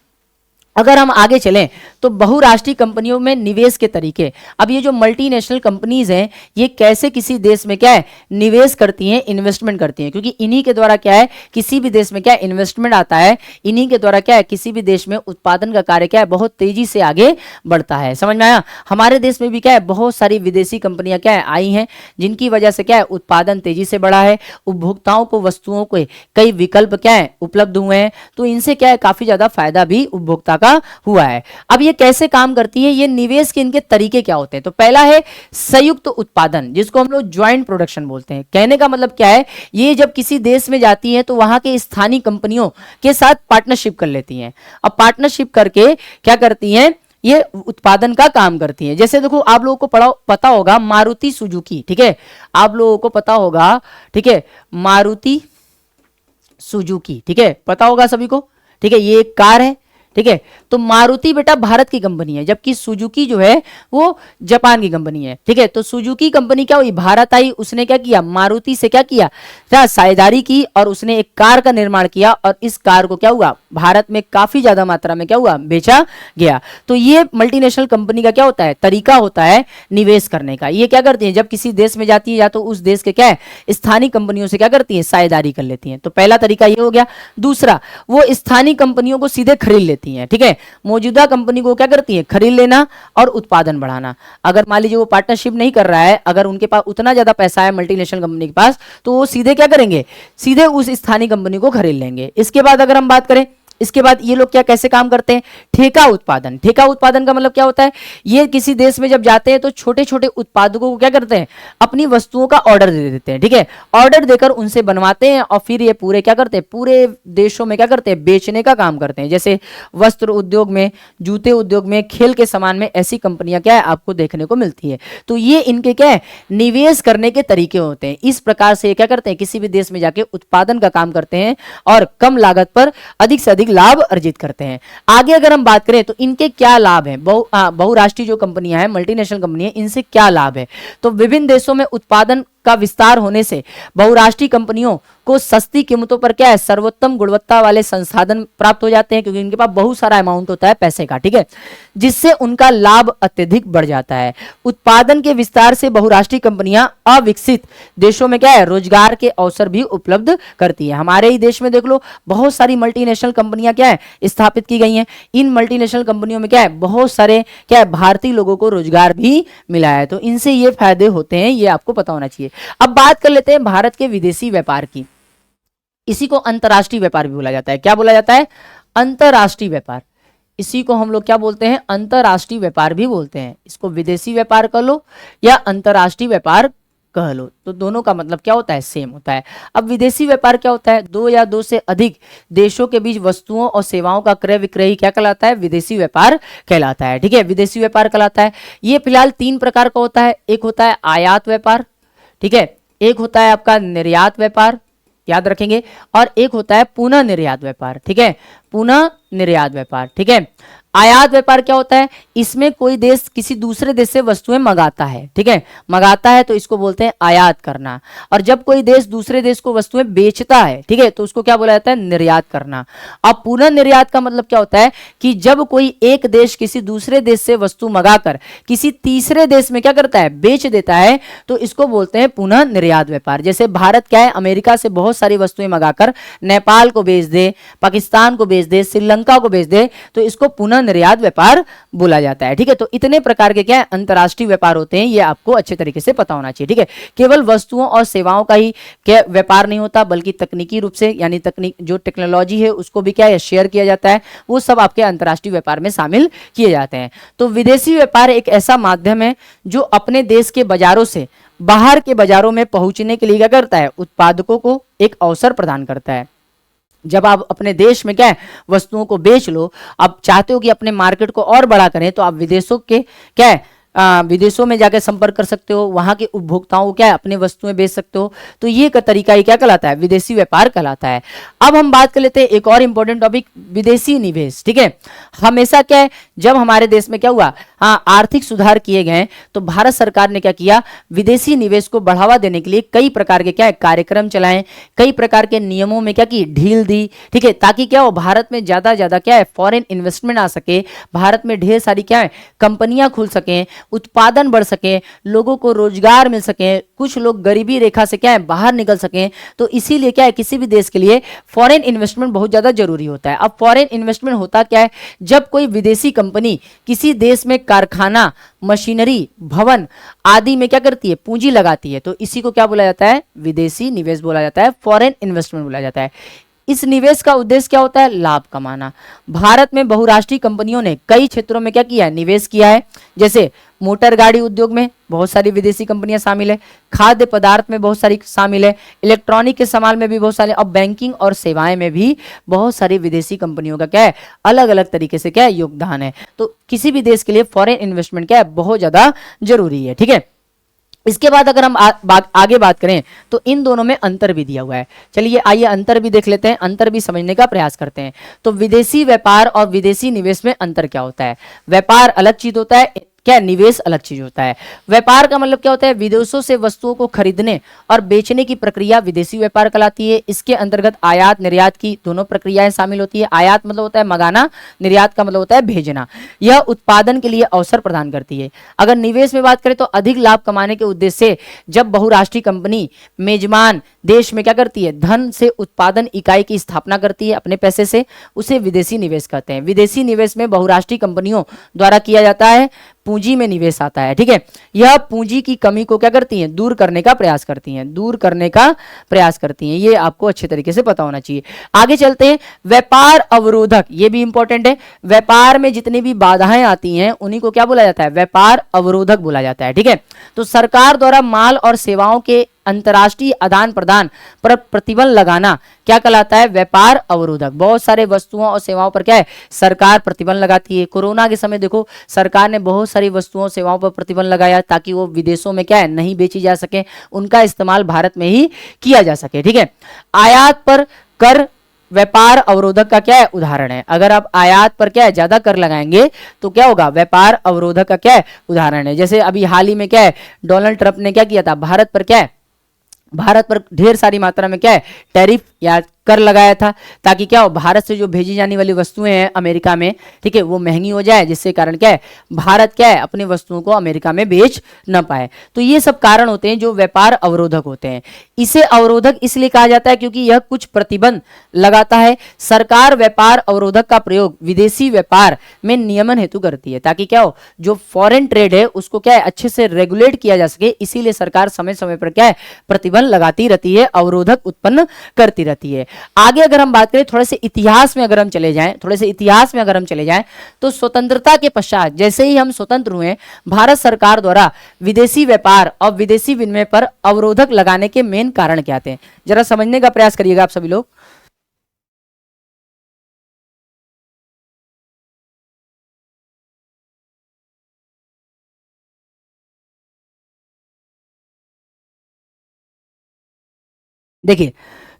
अगर हम आगे चलें तो बहुराष्ट्रीय कंपनियों में निवेश के तरीके। अब ये जो मल्टीनेशनल कंपनीज हैं ये कैसे किसी देश में क्या है? निवेश करती हैं, इन्वेस्टमेंट करती हैं, क्योंकि इन्हीं के द्वारा क्या है? किसी भी देश में क्या इन्वेस्टमेंट आता है, इन्हीं के द्वारा क्या है? किसी भी देश में उत्पादन का कार्य क्या है? बहुत तेजी से आगे बढ़ता है। समझ में आया? हमारे देश में भी क्या है? बहुत सारी विदेशी कंपनियां क्या है? आई हैं, जिनकी वजह से क्या है? उत्पादन तेजी से बढ़ा है, उपभोक्ताओं को वस्तुओं के कई विकल्प क्या है? उपलब्ध हुए हैं। तो इनसे क्या है? काफी ज्यादा फायदा भी उपभोक्ता का हुआ है। अब ये कैसे काम करती है? ये निवेश के इनके तरीके क्या होते हैं? तो पहला है संयुक्त उत्पादन, जिसको हम लोग ज्वाइंट प्रोडक्शन बोलते हैं। कहने का मतलब क्या है? ये जब किसी देश में जाती है तो वहां के स्थानीय कंपनियों के साथ पार्टनरशिप कर लेती हैं। अब पार्टनरशिप करके क्या करती हैं? ये उत्पादन का काम करती है। जैसे देखो, आप लोगों को पता होगा मारुति सुजुकी। ठीक है, आप लोगों को पता होगा, ठीक है, मारुति सुजुकी। ठीक है, पता होगा सभी को। ठीक है, ये एक कार है। ठीक है, तो मारुति बेटा भारत की कंपनी है, जबकि सुजुकी जो है वो जापान की कंपनी है। ठीक है, तो सुजुकी कंपनी क्या हुई? भारत आई, उसने क्या किया? मारुति से क्या किया? साझेदारी की और उसने एक कार का निर्माण किया और इस कार को क्या हुआ? भारत में काफी ज्यादा मात्रा में क्या हुआ? बेचा गया। तो ये मल्टीनेशनल कंपनी का क्या होता है? तरीका होता है निवेश करने का। ये क्या करती है? जब किसी देश में जाती है या तो उस देश के क्या है? स्थानीय कंपनियों से क्या करती है? साझेदारी कर लेती है। तो पहला तरीका ये हो गया। दूसरा, वो स्थानीय कंपनियों को सीधे खरीद लेती है। ठीक है, मौजूदा कंपनी को क्या करती है? खरीद लेना और उत्पादन बढ़ाना। अगर मान लीजिए वो पार्टनरशिप नहीं कर रहा है, अगर उनके पास उतना ज्यादा पैसा है मल्टीनेशनल कंपनी के पास, तो वो सीधे क्या करेंगे? सीधे उस स्थानीय कंपनी को खरीद लेंगे। इसके बाद अगर हम बात करें, इसके बाद ये लोग क्या कैसे काम करते हैं? ठेका उत्पादन। ठेका उत्पादन का मतलब क्या होता है? ये किसी देश में जब जाते हैं तो छोटे छोटे उत्पादकों को क्या करते हैं? अपनी वस्तुओं का ऑर्डर दे देते हैं। ठीक है, ऑर्डर देकर उनसे बनवाते हैं और फिर ये पूरे क्या करते हैं? पूरे देशों में क्या करते हैं? बेचने का काम करते हैं। जैसे वस्त्र उद्योग में, जूते उद्योग में, खेल के सामान में ऐसी कंपनियां क्या है? आपको देखने को मिलती है। तो ये इनके क्या है? निवेश करने के तरीके होते हैं। इस प्रकार से क्या करते हैं? किसी भी देश में जाके उत्पादन का काम करते हैं और कम लागत पर अधिक से अधिक लाभ अर्जित करते हैं। आगे अगर हम बात करें तो इनके क्या लाभ हैं? बहुराष्ट्रीय जो कंपनियां हैं, मल्टीनेशनल कंपनियां, इनसे क्या लाभ है? तो विभिन्न देशों में उत्पादन का विस्तार होने से बहुराष्ट्रीय कंपनियों को सस्ती कीमतों पर क्या है? सर्वोत्तम गुणवत्ता वाले संसाधन प्राप्त हो जाते हैं, क्योंकि इनके पास बहुत सारा अमाउंट होता है पैसे का। ठीक है, जिससे उनका लाभ अत्यधिक बढ़ जाता है। उत्पादन के विस्तार से बहुराष्ट्रीय कंपनियां अविकसित देशों में क्या है? रोजगार के अवसर भी उपलब्ध करती है। हमारे ही देश में देख लो, बहुत सारी मल्टीनेशनल कंपनियां क्या है? स्थापित की गई हैं। इन मल्टीनेशनल कंपनियों में क्या है? बहुत सारे क्या है? भारतीय लोगों को रोजगार भी मिला है। तो इनसे ये फायदे होते हैं, ये आपको पता होना चाहिए। अब बात कर लेते हैं भारत के विदेशी व्यापार की। इसी को अंतरराष्ट्रीय व्यापार भी बोला जाता है। क्या बोला जाता है? अंतरराष्ट्रीय व्यापार। इसी को हम लोग क्या बोलते हैं? अंतरराष्ट्रीय व्यापार भी बोलते हैं। इसको विदेशी व्यापार कह लो या अंतरराष्ट्रीय व्यापार कह लो, तो दोनों का मतलब क्या होता है? सेम होता है। अब विदेशी व्यापार क्या होता है? दो या दो से अधिक देशों के बीच वस्तुओं और सेवाओं का क्रय विक्रय क्या कहलाता है? विदेशी व्यापार कहलाता है। ठीक है, विदेशी व्यापार कहलाता है। ये फिलहाल तीन प्रकार का होता है। एक होता है आयात व्यापार, ठीक है, एक होता है आपका निर्यात व्यापार, याद रखेंगे, और एक होता है पुनः निर्यात व्यापार। ठीक है, पुनः निर्यात व्यापार। ठीक है, आयात व्यापार क्या होता है? इसमें कोई देश किसी दूसरे देश से वस्तुएं मंगाता है। ठीक है, मंगाता है तो इसको बोलते हैं आयात करना। और जब कोई देश दूसरे देश को वस्तुएं बेचता है, ठीक है, तो उसको क्या बोला जाता है? निर्यात करना। अब पुनः निर्यात का मतलब क्या होता है? कि जब कोई एक देश किसी दूसरे देश से वस्तु मंगाकर किसी तीसरे देश में क्या करता है? बेच देता है, तो इसको बोलते हैं पुनः निर्यात व्यापार। जैसे भारत क्या है? अमेरिका से बहुत सारी वस्तुएं मंगाकर नेपाल को बेच दे, पाकिस्तान को बेच दे, श्रीलंका को बेच दे, तो इसको पुनः निर्यात व्यापार बोला जाता है। ठीक है, तो इतने प्रकार के क्या है? अंतरराष्ट्रीय व्यापार होते हैं। ये आपको अच्छे तरीके से पता होना चाहिए। ठीक है, केवल वस्तुओं और सेवाओं का ही क्या व्यापार नहीं होता, बल्कि तकनीकी रूप से, यानी तकनीक जो टेक्नोलॉजी है उसको भी क्या है? शेयर किया जाता है। वो सब आपके अंतरराष्ट्रीय व्यापार में शामिल किए जाते हैं। तो विदेशी व्यापार एक ऐसा माध्यम है जो अपने देश के बाजारों से बाहर के बाजारों में पहुंचने के लिए क्या करता है? उत्पादकों को एक अवसर प्रदान करता है। जब आप अपने देश में क्या है? वस्तुओं को बेच लो, आप चाहते हो कि अपने मार्केट को और बड़ा करें, तो आप विदेशों के क्या है? विदेशों में जाकर संपर्क कर सकते हो, वहां के उपभोक्ताओं को क्या है? अपने वस्तुएं बेच सकते हो। तो ये का तरीका ही क्या कहलाता है? विदेशी व्यापार कहलाता है। अब हम बात कर लेते हैं एक और इंपॉर्टेंट टॉपिक, विदेशी निवेश। ठीक है, हमेशा क्या है? जब हमारे देश में क्या हुआ, हाँ, आर्थिक सुधार किए गए, तो भारत सरकार ने क्या किया, विदेशी निवेश को बढ़ावा देने के लिए कई प्रकार के क्या है कार्यक्रम चलाए, कई प्रकार के नियमों में क्या की ढील दी, ठीक है, ताकि क्या हो भारत में ज्यादा ज्यादा क्या है फॉरेन इन्वेस्टमेंट आ सके, भारत में ढेर सारी क्या है कंपनियां खुल सकें, उत्पादन बढ़ सके, लोगों को रोजगार मिल सके, कुछ लोग गरीबी रेखा से क्या है बाहर निकल सकें। तो इसीलिए क्या है किसी भी देश के लिए फॉरेन इन्वेस्टमेंट बहुत ज्यादा जरूरी होता है। अब फॉरेन इन्वेस्टमेंट होता क्या है, जब कोई विदेशी कंपनी किसी देश में कारखाना, मशीनरी, भवन आदि में क्या करती है, पूंजी लगाती है, तो इसी को क्या बोला जाता है, विदेशी निवेश बोला जाता है, फॉरेन इन्वेस्टमेंट बोला जाता है। इस निवेश का उद्देश्य क्या होता है, लाभ कमाना। भारत में बहुराष्ट्रीय कंपनियों ने कई क्षेत्रों में क्या किया है, निवेश किया है, जैसे मोटर गाड़ी उद्योग में बहुत सारी विदेशी कंपनियां शामिल है, खाद्य पदार्थ में बहुत सारी शामिल है, इलेक्ट्रॉनिक के सामान में भी बहुत सारे, और बैंकिंग और सेवाएं में भी बहुत सारी विदेशी कंपनियों का क्या है अलग अलग तरीके से क्या है योगदान है। तो किसी भी देश के लिए फॉरेन इन्वेस्टमेंट क्या है बहुत ज्यादा जरूरी है, ठीक है। इसके बाद अगर हम आगे बात करें तो इन दोनों में अंतर भी दिया हुआ है। चलिए आइए अंतर भी देख लेते हैं, अंतर भी समझने का प्रयास करते हैं। तो विदेशी व्यापार और विदेशी निवेश में अंतर क्या होता है, व्यापार अलग चीज होता है, क्या निवेश अलग चीज होता है। व्यापार का मतलब क्या होता है, विदेशों से वस्तुओं को खरीदने और बेचने की प्रक्रिया विदेशी व्यापार कहलाती है। इसके अंतर्गत आयात निर्यात की दोनों प्रक्रियाएं शामिल होती है। आयात मतलब होता है मंगाना, निर्यात का मतलब होता है भेजना। यह उत्पादन के लिए अवसर प्रदान करती है। अगर निवेश में बात करें तो अधिक लाभ कमाने के उद्देश्य से जब बहुराष्ट्रीय कंपनी मेजबान देश में क्या करती है, धन से उत्पादन इकाई की स्थापना करती है अपने पैसे से, उसे विदेशी निवेश कहते हैं। विदेशी निवेश में बहुराष्ट्रीय कंपनियों द्वारा किया जाता है, पूंजी में निवेश आता है, ठीक है। यह पूंजी की कमी को क्या करती हैं, दूर करने का प्रयास करती हैं, दूर करने का प्रयास करती हैं। ये आपको अच्छे तरीके से पता होना चाहिए। आगे चलते हैं, व्यापार अवरोधक, ये भी इंपॉर्टेंट है। व्यापार में जितनी भी बाधाएं आती हैं उन्हीं को क्या बोला जाता है, व्यापार अवरोधक बोला जाता है, ठीक है। तो सरकार द्वारा माल और सेवाओं के अंतर्राष्ट्रीय आदान प्रदान पर प्रतिबंध लगाना क्या कहलाता है, व्यापार अवरोधक। बहुत सारे वस्तुओं और सेवाओं पर क्या है सरकार प्रतिबंध लगाती है। कोरोना के समय देखो सरकार ने बहुत सारी वस्तुओं सेवाओं पर प्रतिबंध लगाया ताकि वो विदेशों में क्या है नहीं बेची जा सके, उनका इस्तेमाल भारत में ही किया जा सके, ठीक है। आयात पर कर व्यापार अवरोधक का क्या है उदाहरण है। अगर आप आयात पर क्या है ज्यादा कर लगाएंगे तो क्या होगा, व्यापार अवरोधक का क्या है उदाहरण है। जैसे अभी हाल ही में क्या है डोनाल्ड ट्रंप ने क्या किया था, भारत पर क्या है, भारत पर ढेर सारी मात्रा में क्या है टैरिफ या कर लगाया था, ताकि क्या हो भारत से जो भेजी जाने वाली वस्तुएं हैं अमेरिका में, ठीक है, वो महंगी हो जाए, जिससे कारण क्या है भारत क्या है अपनी वस्तुओं को अमेरिका में बेच न पाए। तो ये सब कारण होते हैं जो व्यापार अवरोधक होते हैं। इसे अवरोधक इसलिए कहा जाता है क्योंकि यह कुछ प्रतिबंध लगाता है। सरकार व्यापार अवरोधक का प्रयोग विदेशी व्यापार में नियमन हेतु करती है, ताकि क्या हो जो फॉरेन ट्रेड है उसको क्या है अच्छे से रेगुलेट किया जा सके। इसीलिए सरकार समय समय पर क्या है प्रतिबंध लगाती रहती है, अवरोधक उत्पन्न करती रहती है। आगे अगर हम बात करें थोड़े से इतिहास में अगर हम चले जाएं, तो स्वतंत्रता के पश्चात जैसे ही हम स्वतंत्र हुए, भारत सरकार द्वारा विदेशी व्यापार और विदेशी विनिमय पर अवरोधक लगाने के मेन कारण क्या थे, जरा समझने का प्रयास करिएगा आप सभी लोग। देखिए,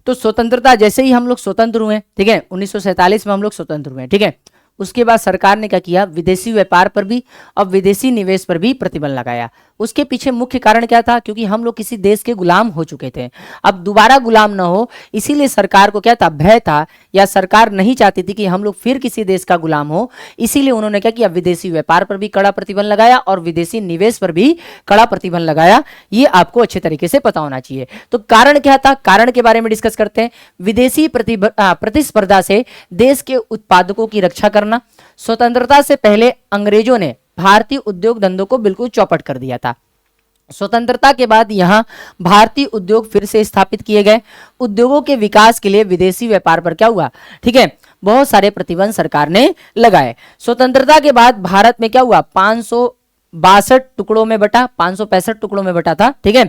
तो स्वतंत्रता जैसे ही हम लोग स्वतंत्र हुए, ठीक है, 1947 में हम लोग स्वतंत्र हुए, ठीक है, उसके बाद सरकार ने क्या किया, विदेशी व्यापार पर भी और विदेशी निवेश पर भी प्रतिबंध लगाया। उसके पीछे मुख्य कारण क्या था, क्योंकि हम लोग किसी देश के गुलाम हो चुके थे, अब दोबारा गुलाम ना हो, इसीलिए सरकार को क्या था, भय था, या सरकार नहीं चाहती थी कि हम लोग फिर किसी देश का गुलाम हो। इसीलिए उन्होंने क्या किया, विदेशी व्यापार पर भी कड़ा प्रतिबंध लगाया और विदेशी निवेश पर भी कड़ा प्रतिबंध लगाया। ये आपको अच्छे तरीके से पता होना चाहिए। तो कारण क्या था, कारण के बारे में डिस्कस करते हैं। विदेशी प्रतिस्पर्धा से देश के उत्पादकों की रक्षा करना। स्वतंत्रता से पहले अंग्रेजों ने भारतीय उद्योग धंधों को बिल्कुल चौपट कर दिया था। स्वतंत्रता के बाद यहां भारतीय उद्योग फिर से स्थापित किए गए। उद्योगों के विकास के लिए विदेशी व्यापार पर क्या हुआ, ठीक है, बहुत सारे प्रतिबंध सरकार ने लगाए। स्वतंत्रता के बाद भारत में क्या हुआ, 562 टुकड़ों में बटा, 565 टुकड़ों में बटा था, ठीक है।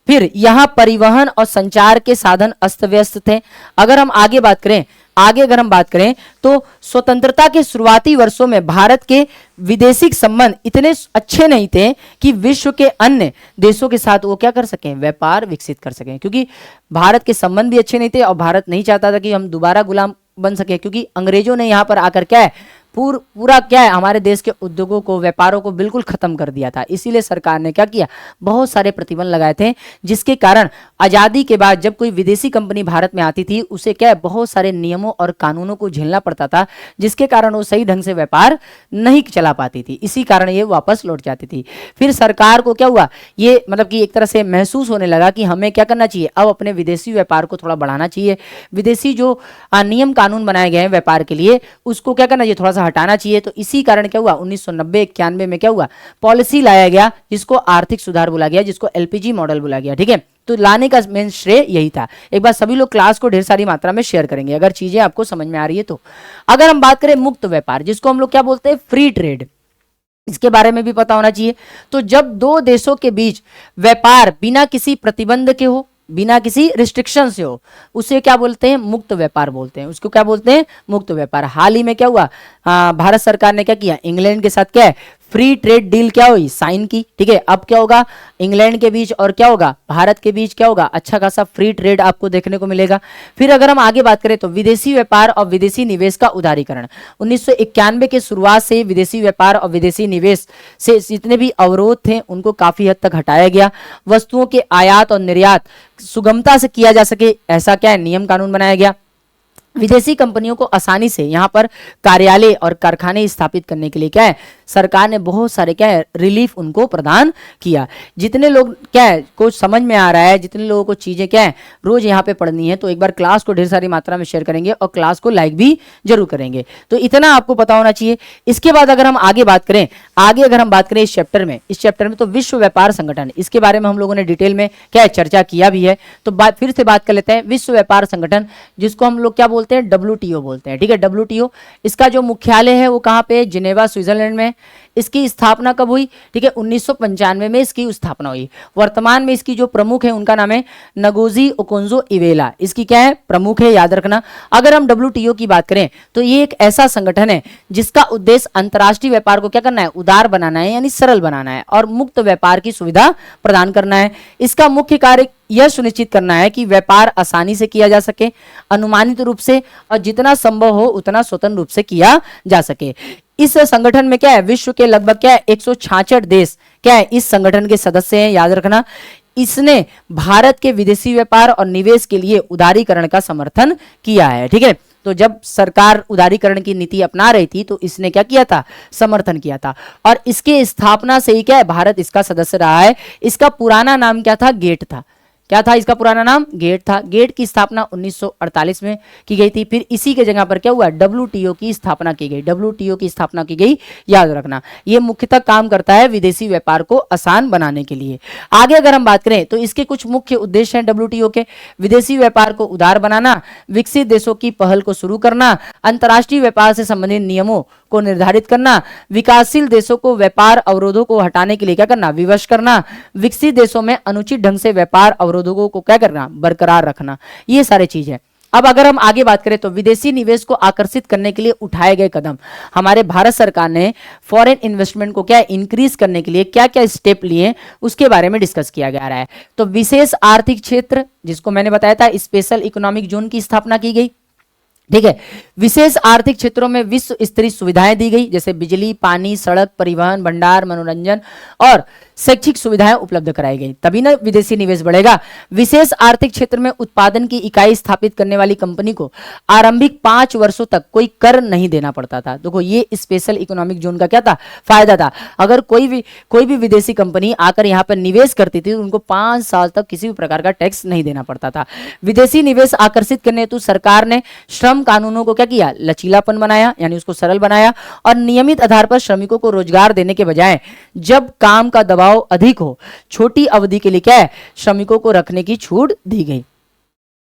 फिर यहां परिवहन और संचार के साधन अस्त व्यस्त थे। अगर हम आगे बात करें तो स्वतंत्रता के शुरुआती वर्षों में भारत के विदेशी संबंध इतने अच्छे नहीं थे कि विश्व के अन्य देशों के साथ वो क्या कर सकें, व्यापार विकसित कर सकें, क्योंकि भारत के संबंध भी अच्छे नहीं थे और भारत नहीं चाहता था कि हम दोबारा गुलाम बन सके, क्योंकि अंग्रेजों ने यहां पर आकर क्या है पूरा क्या है, हमारे देश के उद्योगों को, व्यापारों को बिल्कुल खत्म कर दिया था। इसीलिए सरकार ने क्या किया, बहुत सारे प्रतिबंध लगाए थे, जिसके कारण आजादी के बाद जब कोई विदेशी कंपनी भारत में आती थी, उसे क्या है, बहुत सारे नियमों और कानूनों को झेलना पड़ता था, जिसके कारण वो सही ढंग से व्यापार नहीं चला पाती थी। इसी कारण ये वापस लौट जाती थी। फिर सरकार को क्या हुआ, ये मतलब कि एक तरह से महसूस होने लगा कि हमें क्या करना चाहिए, अब अपने विदेशी व्यापार को थोड़ा बढ़ाना चाहिए। विदेशी जो नियम कानून बनाए गए हैं व्यापार के लिए, उसको क्या करना चाहिए, थोड़ा सा हटाना चाहिए। तो इसी कारण क्या हुआ, 1990-91 में क्या हुआ, पॉलिसी लाया गया, जिसको आर्थिक सुधार बोला गया, जिसको एलपीजी मॉडल बोला गया। ठीक है, तो लाने का मेन श्रेय यही था। एक बार सभी लोग क्लास को ढेर सारी मात्रा में शेयर करेंगे अगर चीजें आपको समझ में आ रही है तो। अगर हम बात करें मुक्त व्यापार, जिसको हम लोग क्या बोलते हैं, फ्री ट्रेड, इसके बारे में भी पता होना चाहिए। तो जब दो देशों के बीच व्यापार बिना किसी प्रतिबंध के हो, बिना किसी रिस्ट्रिक्शन से हो, उसे क्या बोलते हैं, मुक्त व्यापार बोलते हैं। उसको क्या बोलते हैं, मुक्त व्यापार। हाल ही में क्या हुआ, भारत सरकार ने क्या किया, इंग्लैंड के साथ क्या है, फ्री ट्रेड डील क्या हुई, साइन की। ठीक है, अब क्या होगा, इंग्लैंड के बीच और क्या होगा, भारत के बीच क्या होगा, अच्छा खासा फ्री ट्रेड आपको देखने को मिलेगा। फिर अगर हम आगे बात करें तो विदेशी व्यापार और विदेशी निवेश का उदारीकरण, 1991 के शुरुआत से विदेशी व्यापार और विदेशी निवेश से जितने भी अवरोध थे उनको काफी हद तक हटाया गया। वस्तुओं के आयात और निर्यात सुगमता से किया जा सके, ऐसा क्या है, नियम कानून बनाया गया। विदेशी कंपनियों को आसानी से यहाँ पर कार्यालय और कारखाने स्थापित करने के लिए क्या है, सरकार ने बहुत सारे क्या है, रिलीफ उनको प्रदान किया। जितने लोग क्या है, कुछ समझ में आ रहा है, जितने लोगों को चीजें क्या है रोज यहाँ पे पढ़नी है, तो एक बार क्लास को ढेर सारी मात्रा में शेयर करेंगे और क्लास को लाइक भी जरूर करेंगे। तो इतना आपको पता होना चाहिए। इसके बाद अगर हम आगे बात करें, अगर हम बात करें इस चैप्टर में तो विश्व व्यापार संगठन, इसके बारे में हम लोगों ने डिटेल में क्या है, चर्चा किया भी है। तो फिर से बात कर लेते हैं, विश्व व्यापार संगठन, जिसको हम लोग क्या बोलते हैं, WTO बोलते हैं। ठीक है, WTO, इसका जो मुख्यालय है वो कहाँ पे, जिनेवा स्विट्जरलैंड में। इसकी स्थापना कब हुई, ठीक है, 1995 में इसकी स्थापना हुई। वर्तमान में इसकी जो प्रमुख है उनका नाम है नगोजी ओकोंजो इवेला, इसकी क्या है, प्रमुख है, याद रखना। अगर हम WTO की बात करें तो ये एक ऐसा संगठन है जिसका उद्देश्य अंतर्राष्ट्रीय व्यापार को क्या करना है, उदार बनाना है, यानी सरल बनाना है और मुक्त व्यापार की सुविधा प्रदान करना है। इसका मुख्य कार्य यह सुनिश्चित करना है कि व्यापार आसानी से किया जा सके, अनुमानित रूप से, और जितना संभव हो उतना स्वतंत्र रूप से किया जा सके। इस संगठन में क्या है, विश्व के लगभग क्या है, 166 देश क्या है, इस संगठन के सदस्य हैं, याद रखना। इसने भारत के विदेशी व्यापार और निवेश के लिए उदारीकरण का समर्थन किया है। ठीक है, तो जब सरकार उदारीकरण की नीति अपना रही थी तो इसने क्या किया था, समर्थन किया था। और इसके स्थापना से ही क्या है, भारत इसका सदस्य रहा है। इसका पुराना नाम क्या था, गेट था। क्या था इसका पुराना नाम, गेट था। गेट की स्थापना 1948 में की गई थी। फिर इसी के जगह पर क्या हुआ, WTO की स्थापना की गई। WTO की स्थापना की गई, याद रखना। ये मुख्यतः काम करता है विदेशी व्यापार को आसान बनाने के लिए। आगे अगर हम बात करें तो इसके कुछ मुख्य उद्देश्य हैं WTO के, विदेशी व्यापार को उदार बनाना, विकसित देशों की पहल को शुरू करना, अंतर्राष्ट्रीय व्यापार से संबंधित नियमों को निर्धारित करना, विकासशील देशों को व्यापार अवरोधों को हटाने के लिए क्या करना, विवश करना, विकसित देशों में अनुचित ढंग से व्यापार अवरोधों को क्या करना, बरकरार रखना। ये सारे चीज है। अब अगर हम आगे बात करें तो विदेशी निवेश को आकर्षित करने के लिए उठाए गए कदम, हमारे भारत सरकार ने फॉरेन इन्वेस्टमेंट को क्या इंक्रीज करने के लिए क्या क्या स्टेप लिए, उसके बारे में डिस्कस किया जा रहा है। तो विशेष आर्थिक क्षेत्र, जिसको मैंने बताया था स्पेशल इकोनॉमिक जोन की स्थापना की गई। ठीक है, विशेष आर्थिक क्षेत्रों में विश्व स्तरीय सुविधाएं दी गई, जैसे बिजली, पानी, सड़क, परिवहन, भंडार, मनोरंजन और शैक्षिक सुविधाएं उपलब्ध कराई गई, तभी ना विदेशी निवेश बढ़ेगा। विशेष आर्थिक क्षेत्र में उत्पादन की इकाई स्थापित करने वाली कंपनी को आरंभिक 5 वर्षों तक कोई कर नहीं देना पड़ता था। देखो ये स्पेशल इकोनॉमिक जोन का क्या था, फायदा था। अगर कोई भी विदेशी कंपनी आकर यहाँ पर निवेश करती थी तो उनको 5 साल तक किसी भी प्रकार का टैक्स नहीं देना पड़ता था। विदेशी निवेश आकर्षित करने हेतु सरकार ने श्रम कानूनों को क्या किया, लचीलापन बनाया, यानी उसको सरल बनाया, और नियमित आधार पर श्रमिकों को रोजगार देने के बजाय जब काम का दबाव अधिक हो, छोटी अवधि के लिए क्या है, श्रमिकों को रखने की छूट दी गई।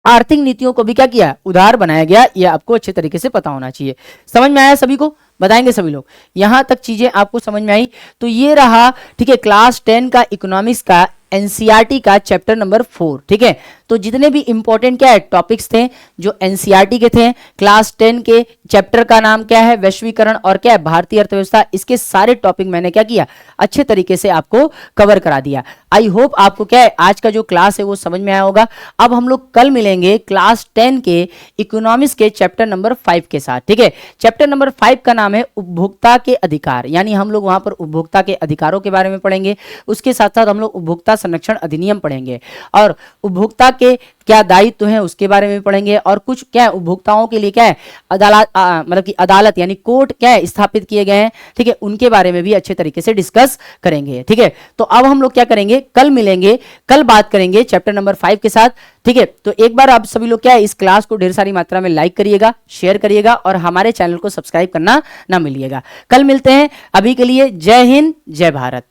आर्थिक नीतियों को भी क्या किया, उदार बनाया गया। यह आपको अच्छे तरीके से पता होना चाहिए। समझ में आया सभी को, बताएंगे सभी लोग, यहां तक चीजें आपको समझ में आई। तो ये रहा, ठीक है, क्लास 10 का इकोनॉमिक्स का NCERT का चैप्टर नंबर 4। ठीक है, तो जितने भी इंपॉर्टेंट क्या है टॉपिक्स थे जो एनसीईआरटी के थे, क्लास 10 के, चैप्टर का नाम क्या है वैश्वीकरण और क्या है भारतीय अर्थव्यवस्था, इसके सारे टॉपिक मैंने क्या किया अच्छे तरीके से आपको कवर करा दिया। आई होप आपको क्या है आज का जो क्लास है वो समझ में आया होगा। अब हम लोग कल मिलेंगे क्लास 10 के इकोनॉमिक्स के चैप्टर नंबर 5 के साथ, ठीक है। चैप्टर नंबर 5 का नाम है उपभोक्ता के अधिकार, यानी हम लोग वहां पर उपभोक्ता के अधिकारों के बारे में पढ़ेंगे। उसके साथ साथ हम लोग उपभोक्ता संरक्षण अधिनियम पढ़ेंगे और उपभोक्ता के क्या दायित्व है उसके बारे में पढ़ेंगे, और कुछ क्या है उपभोक्ताओं के लिए क्या है अदालत मतलब कि अदालत यानी कोर्ट क्या है स्थापित किए गए हैं, ठीक है, उनके बारे में भी अच्छे तरीके से डिस्कस करेंगे, ठीक है। तो अब हम लोग क्या करेंगे, कल मिलेंगे, कल बात करेंगे चैप्टर नंबर 5 के साथ, ठीक है। तो एक बार आप सभी लोग क्या है इस क्लास को ढेर सारी मात्रा में लाइक करिएगा, शेयर करिएगा और हमारे चैनल को सब्सक्राइब करना ना मिलिएगा। कल मिलते हैं, अभी के लिए जय हिंद जय भारत।